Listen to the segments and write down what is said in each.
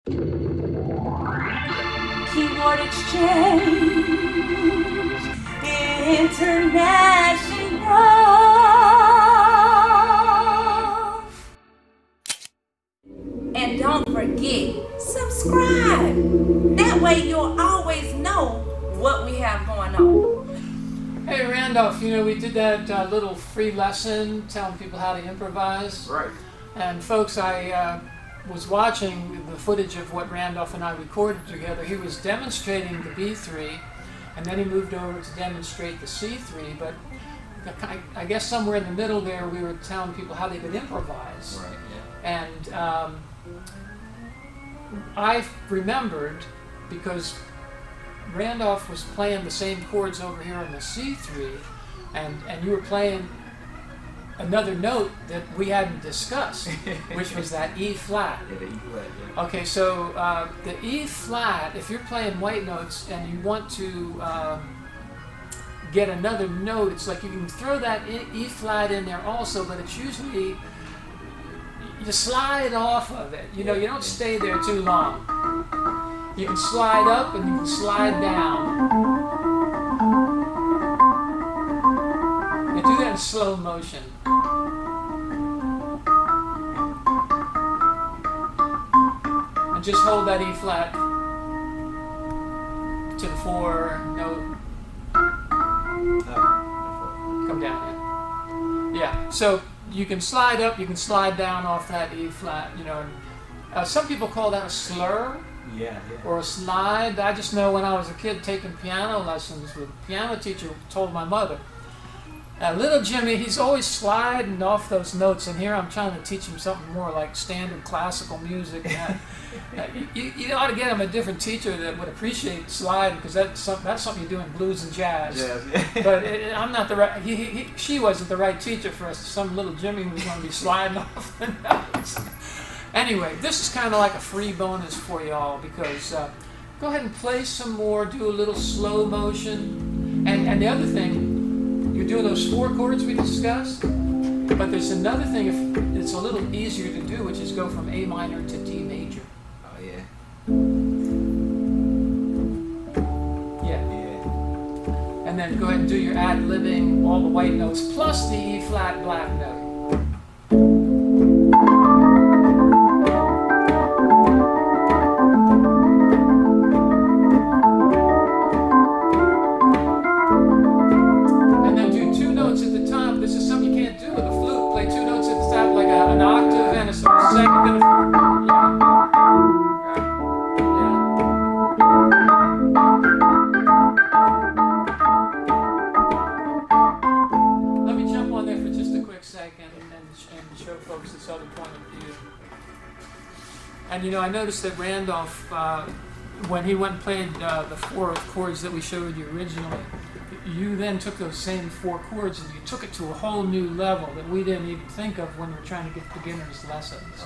Keyboard Exchange International. And don't forget, subscribe. That way you'll always know what we have going on. Hey Randolph, we did that little free lesson telling people how to improvise. Right. And folks, I was watching the footage of what Randolph and I recorded together. He was demonstrating the B3, and then he moved over to demonstrate the C3, but I guess somewhere in the middle there we were telling people how they could improvise. Right, yeah. And I remembered, because Randolph was playing the same chords over here on the C3, and you were playing another note that we hadn't discussed, which was that E flat. Yeah, the E flat, yeah. Okay, so the E flat, if you're playing white notes and you want to get another note, it's like you can throw that E flat in there also, but it's usually, you slide off of it. You don't stay there too long. You can slide up and you can slide down. And do that in slow motion. And just hold that E flat to the 4 note. Come down. Yeah. So you can slide up, you can slide down off that E flat. Some people call that a slur. Yeah. Or a slide. I just know when I was a kid taking piano lessons, the piano teacher told my mother, little Jimmy, he's always sliding off those notes, and here I'm trying to teach him something more like standard classical music. You ought to get him a different teacher that would appreciate sliding, because that's something you do in blues and jazz. But I'm not the right. She wasn't the right teacher for us. Some little Jimmy was going to be sliding off the notes. Anyway, this is kind of like a free bonus for y'all, because go ahead and play some more, do a little slow motion. And the other thing, you're doing those 4 chords we discussed, but there's another thing it's a little easier to do, which is go from A minor to D major. Oh, yeah. Yeah. And then go ahead and do your ad-libbing, all the white notes, plus the E flat black note. And I noticed that Randolph, when he went and played the 4 chords that we showed you originally, you then took those same 4 chords and you took it to a whole new level that we didn't even think of when we were trying to get beginners lessons,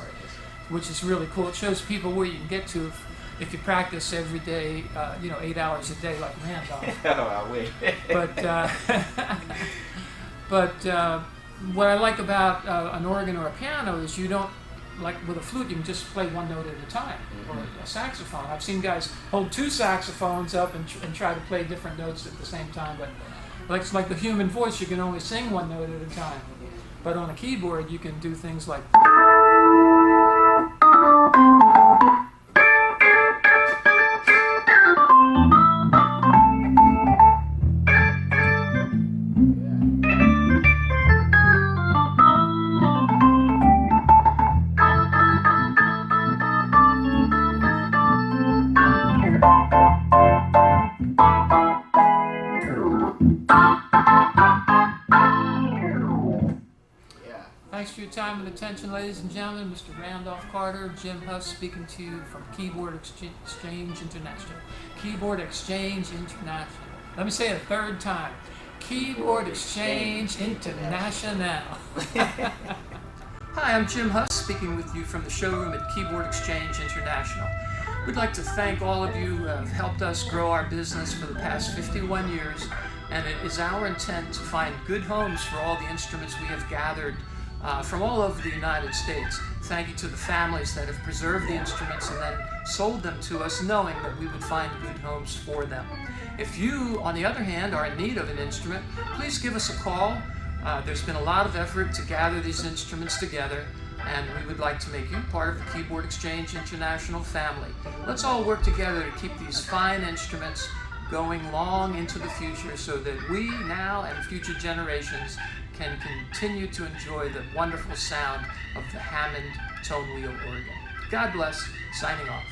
which is really cool. It shows people where you can get to if you practice every day, 8 hours a day like Randolph. Oh, I wish. But what I like about an organ or a piano is you don't, like with a flute, you can just play one note at a time, or a saxophone. I've seen guys hold 2 saxophones up and try to play different notes at the same time, but it's like the human voice, you can only sing one note at a time. But on a keyboard, you can do things like... Thanks for your time and attention, ladies and gentlemen. Mr. Randolph Carter, Jim Huss speaking to you from Keyboard Exchange International. Keyboard Exchange International. Let me say it a third time. Keyboard Exchange International. Hi, I'm Jim Huss speaking with you from the showroom at Keyboard Exchange International. We'd like to thank all of you who have helped us grow our business for the past 51 years, and it is our intent to find good homes for all the instruments we have gathered from all over the United States. thank you to the families that have preserved the instruments and then sold them to us, knowing that we would find good homes for them. If you, on the other hand, are in need of an instrument, please give us a call. There's been a lot of effort to gather these instruments together, and we would like to make you part of the Keyboard Exchange International family. Let's all work together to keep these fine instruments going long into the future so that we now and future generations can continue to enjoy the wonderful sound of the Hammond tone wheel organ. God bless. Signing off.